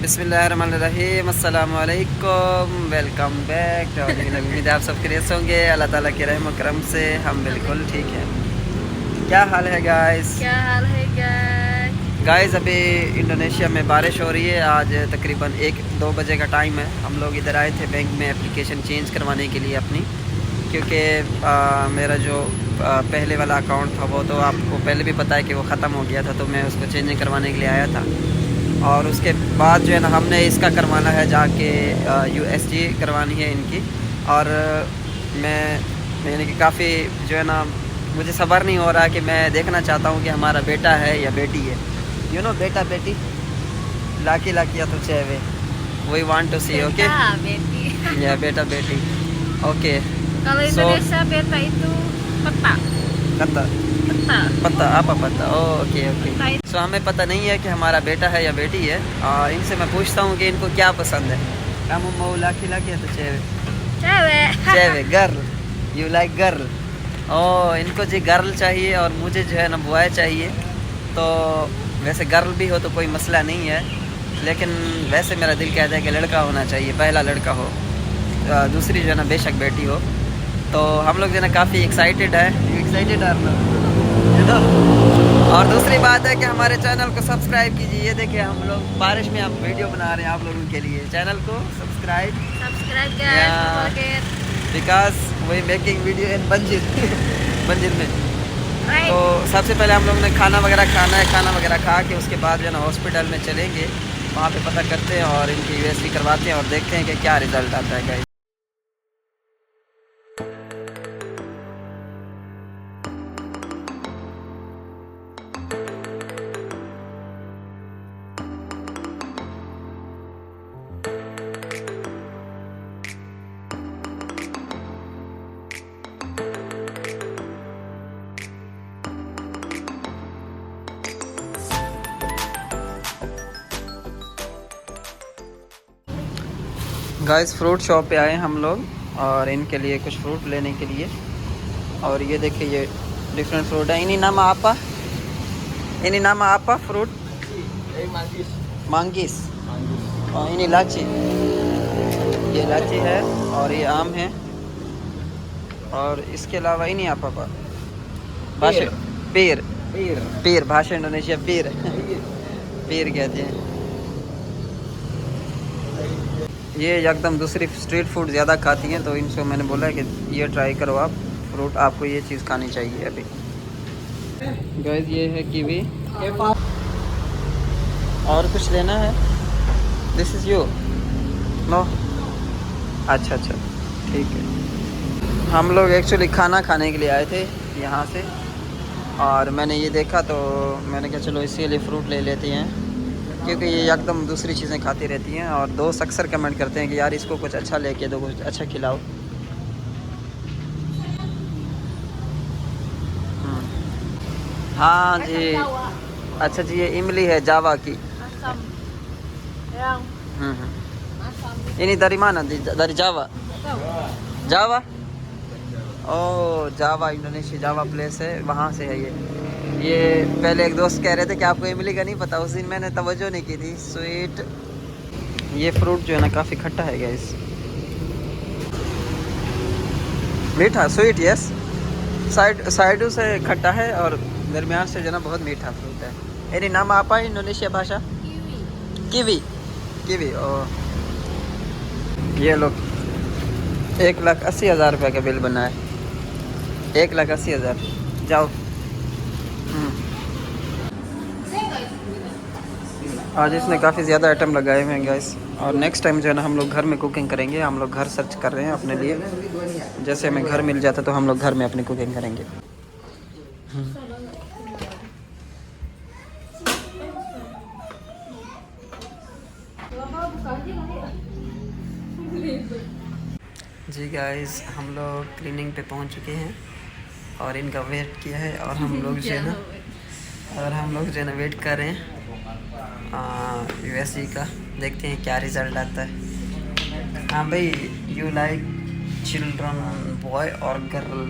बिस्मिल्लाहिर्रहमानिर्रहीम, अस्सलाम वालेकुम, वेलकम बैक। तो उम्मीद है आप सब खैरियत से होंगे। अल्लाह ताला के रहम और करम से हम बिल्कुल ठीक हैं। क्या हाल है गाइस? क्या हाल है गाइस? गाइस अभी इंडोनेशिया में बारिश हो रही है। आज तकरीबन 1-2 बजे का टाइम है। हम लोग इधर आए थे बैंक में एप्लीकेशन चेंज करवाने के लिए अपनी, क्योंकि मेरा जो पहले वाला अकाउंट था वो तो आपको पहले भी पता है कि वो ख़त्म हो गया था, तो मैं उसको चेंज करवाने के लिए आया था। और उसके बाद जो है ना हमने इसका करवाना है, जाके USD करवानी है इनकी। और मैं यानी कि काफ़ी जो है ना मुझे सब्र नहीं हो रहा कि मैं देखना चाहता हूँ कि हमारा बेटा है या बेटी है। बेटा बेटी लाकी लाकी या तो चेवे we want to see. Okay Beti. या बेटा बेटी ओके। Kalau सो Indonesia beta itu peta. कत्ता Peta. पता आपा पता okay okay. Peta itu so हमें पता नहीं है कि हमारा बेटा है या बेटी है। इनसे मैं पूछता हूँ कि इनको क्या पसंद है। कामू मऊ लाकी लाकी या तो चेवे cewek. चेवे गर्ल। You like girl? ओ इनको जी गर्ल चाहिए और मुझे जो है ना बॉय चाहिए। तो वैसे गर्ल भी हो तो कोई मसला नहीं है, लेकिन वैसे मेरा दिल कहता है कि लड़का होना चाहिए, पहला लड़का हो, दूसरी जो है ना बेशक बेटी हो। तो हम लोग जो है ना काफ़ी एक्साइटेड है। एक्साइटेड है ना। और दूसरी बात है कि हमारे चैनल को सब्सक्राइब कीजिए। ये देखिए हम लोग बारिश में हम वीडियो बना रहे हैं आप लोगों के लिए। चैनल को subscribe Subscribe guys, Yeah. don't forget. Because we making video in बंजिर बंजिर में। Right. तो सबसे पहले हम लोग ने खाना वगैरह खाना है। खाना वगैरह खा के उसके बाद जो है ना हॉस्पिटल में चलेंगे, वहाँ पे पता करते हैं और इनकी USD करवाते हैं और देखते हैं कि क्या रिज़ल्ट आता है गाइस। गाइस फ्रूट शॉप पे आए हम लोग और इनके लिए कुछ फ्रूट लेने के लिए। और ये देखिए ये डिफरेंट फ्रूट है। इन्हीं नाम आपा फ्रूट मांगीस और इन्हीं लाची। ये लाची है और ये आम है। और इसके अलावा इन्हीं आपा भाषा पीर पीर भाषा इंडोनेशिया पीर पीर कहते हैं। ये एकदम दूसरी स्ट्रीट फूड ज़्यादा खाती हैं, तो इनसे मैंने बोला है कि ये ट्राई करो आप फ्रूट, आपको ये चीज़ खानी चाहिए अभी। गाइस ये है कीवी। और कुछ लेना है? This is you know? अच्छा ठीक है। हम लोग एक्चुअली खाना खाने के लिए आए थे यहाँ से, और मैंने ये देखा तो मैंने कहा चलो इसके लिए फ़्रूट ले लेते हैं, क्योंकि ये एकदम दूसरी चीज़ें खाती रहती हैं। और दोस्त अक्सर कमेंट करते हैं कि यार इसको कुछ अच्छा लेके दो, कुछ अच्छा खिलाओ। हाँ जी। अच्छा जी, ये इमली है जावा की। Asam. Yang asam. इन्हीं दरी माना दरी जावा जावा ओ जावा इंडोनेशिया जावा प्लेस है, वहाँ से है ये पहले एक दोस्त कह रहे थे कि आपको इमली का नहीं पता, उस दिन मैंने तवज्जो नहीं की थी। स्वीट ये फ्रूट जो है ना काफ़ी खट्टा है गाइस, मीठा स्वीट यस। साइडों से खट्टा है और दरमियान से जो है ना बहुत मीठा फ्रूट है। इन्हीं नाम आपा इंडोनेशिया भाषा Kiwi. Kiwi kiwi. ओ ये लोग 1,80,000 रुपये का बिल बना है। 1,80,000 जाओ। आज इसने काफ़ी ज़्यादा आइटम लगाए हुए हैं गाइस। और नेक्स्ट टाइम जो है ना हम लोग घर में कुकिंग करेंगे। हम लोग घर सर्च कर रहे हैं अपने लिए, जैसे हमें घर मिल जाता तो हम लोग घर में अपनी कुकिंग करेंगे। जी गाइस हम लोग क्लीनिंग पे पहुंच चुके हैं और इनका वेट किया है, और हम लोग जो है ना वेट कर रहे हैं USD का। देखते हैं क्या रिज़ल्ट आता है। हाँ भाई, यू लाइक चिल्ड्रन बॉय और girl?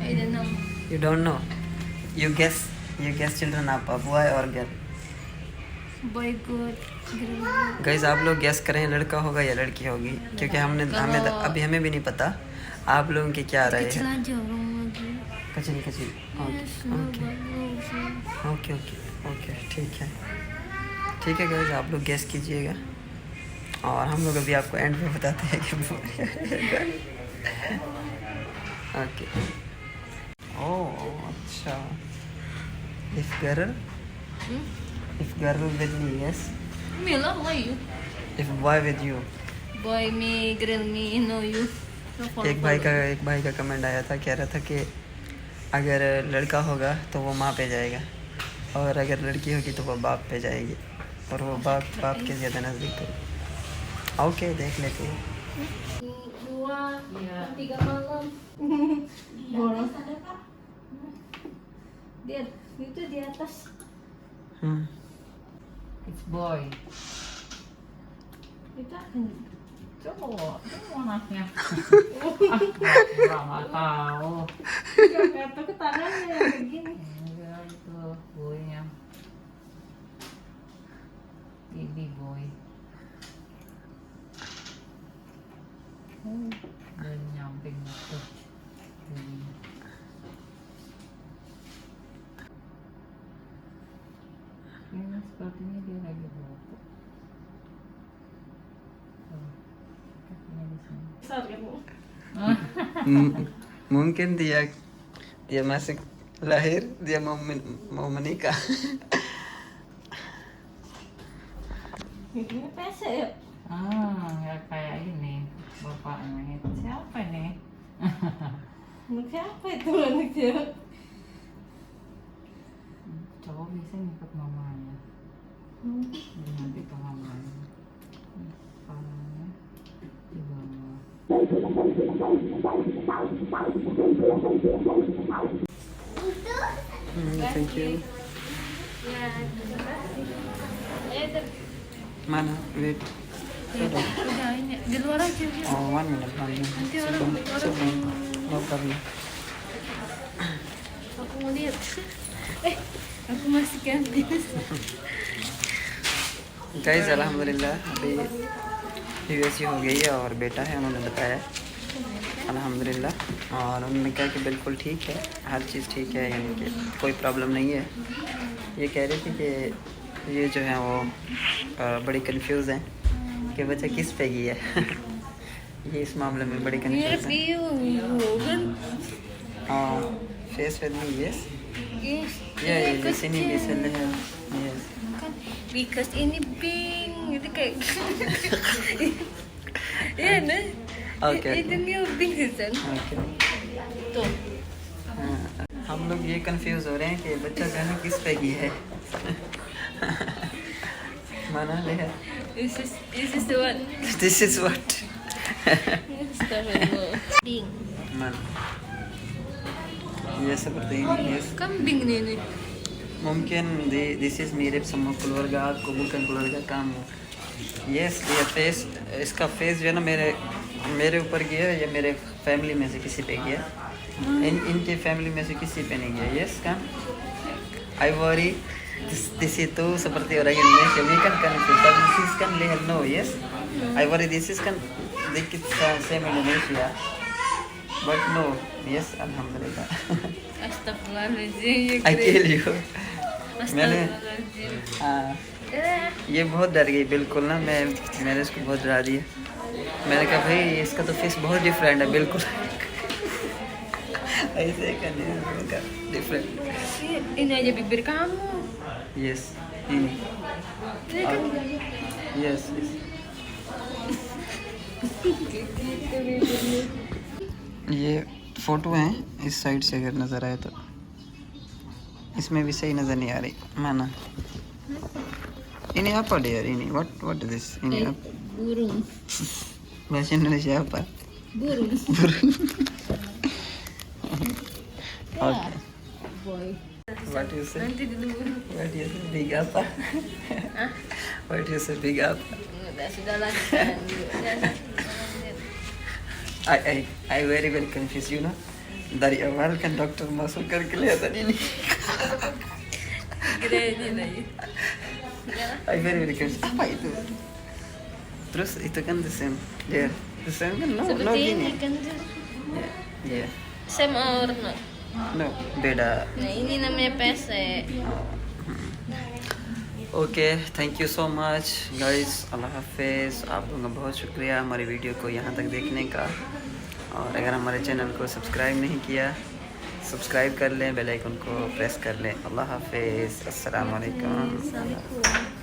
I don't know. You don't know? You guess children आप बॉय और girl? Boy good. Girl good. Guys आप लोग गैस करें लड़का होगा या लड़की होगी, क्योंकि हमें भी नहीं पता आप लोगों की क्या राय Kecil है। aja orang lagi. कचरी कचरी Yes, okay bagus. Okay okay okay ठीक है गाइस आप लोग गैस कीजिएगा और हम लोग अभी आपको एंड में बताते हैं कि ओके ओह अच्छा if girl with me yes Mila, why you? If boy with you. Boy me, girl me, know you. एक भाई का कमेंट आया था, कह रहा था कि अगर लड़का होगा तो वो माँ पे जाएगा और अगर लड़की होगी तो वो बाप पे जाएगी और वो बाप के ज़्यादा नज़दीक है। ओके देख लेते हैं। 2, 3 malam. Boros ada Kak? Dia itu di atas. It's boy. Itu akan Cowok, itu anaknya. Nggak tahu. jatuh ke tangannya begini. Enggak, itu boynya. Baby boy. Dan nyamping itu. Ini sepertinya dia lagi bobo. Kakinya di sini. Besar kan Bu? mungkin dia masih lahir dia mau menikah. Ini pesek ya? Ya kayak ini bapaknya itu siapa nih? Anak siapa itu anak dia? Cowok bisa ngikut mamanya. Dia nanti ke mamanya. Kepalanya di bawah. Thank you. Ya, terima kasih. Mana wait Udah ini di luar aja. oh 1 minute Nanti orang no problem. aku mau lihat. Aku masih ganti. Guys अल्हम्दुलिल्लाह अभी USC हो गई है और बेटा है उन्होंने बताया अल्हम्दुलिल्लाह और उन्होंने कहा कि बिल्कुल ठीक है हर चीज़ ठीक है यानी कि कोई प्रॉब्लम नहीं है। ये कह रहे थे कि ये जो है वो बड़ी कंफ्यूज हैं कि बच्चा किस पे गई है। ये इस मामले में बड़ी कंफ्यूज है। हाँ फेस विद मी यस या ये sini bisa lihat yes Because ini pink gitu kayak iya nah okay itu new pink kan okay tuh हम लोग ये कंफ्यूज हो रहे हैं कि बच्चा जो है किस पे की है। माना ले है this is the one this is what pink मन ये seperti ini yes kambing nih mungkin this is mirip sama keluarga aku bukan keluarga kamu yes ये फेस इसका फेस जो है ना मेरे ऊपर गया या मेरे फैमिली में से किसी पे गया इनके फैमिली में से किसी पे नहीं गया yes kan I worry di situ seperti orang Indonesia ini kan confused tapi this is kan lihat no yes I worry this is kan dikit same Indonesia but no yes alhamdulillah Astagfirullahaladzim I kill you मैंने Astagfirullahaladzim ये बहुत डर गई बिल्कुल ना मैंने इसको बहुत डरा दिया। मैंने कहा भाई इसका तो फेस बहुत डिफरेंट है बिल्कुल ऐसे करने का different ini aja bibir kamu yes ini ini kan yes gitu bibirnya ये फोटो है इस साइड से अगर नज़र आए तो इसमें भी सही नज़र नहीं आ रही माना ini apa dia ini what is this ini apa burung bahasa Indonesia apa burung burung oke boy what you say nanti dulu burung what you say big apa what you say big apa sudah lagi I very confused you know dari awal kan dokter masuk kan kelihatan ini gede lagi Ay, very curious. Apa itu? Terus itu kan the same. There. The same kan? No, no Seperti gini. ini kan. Yeah. Same or not? No, beda. Nah, ini namanya PC. Okay, thank you so much guys, अल्लाह हाफिज़। आप लोगों का बहुत शुक्रिया हमारी video को यहाँ तक देखने का। और अगर हमारे चैनल को सब्सक्राइब नहीं किया, सब्सक्राइब कर लें, बेल आइकन को प्रेस कर लें। अल्लाह हाफिज़, अस्सलाम वालेकुम। Assalamualaikum.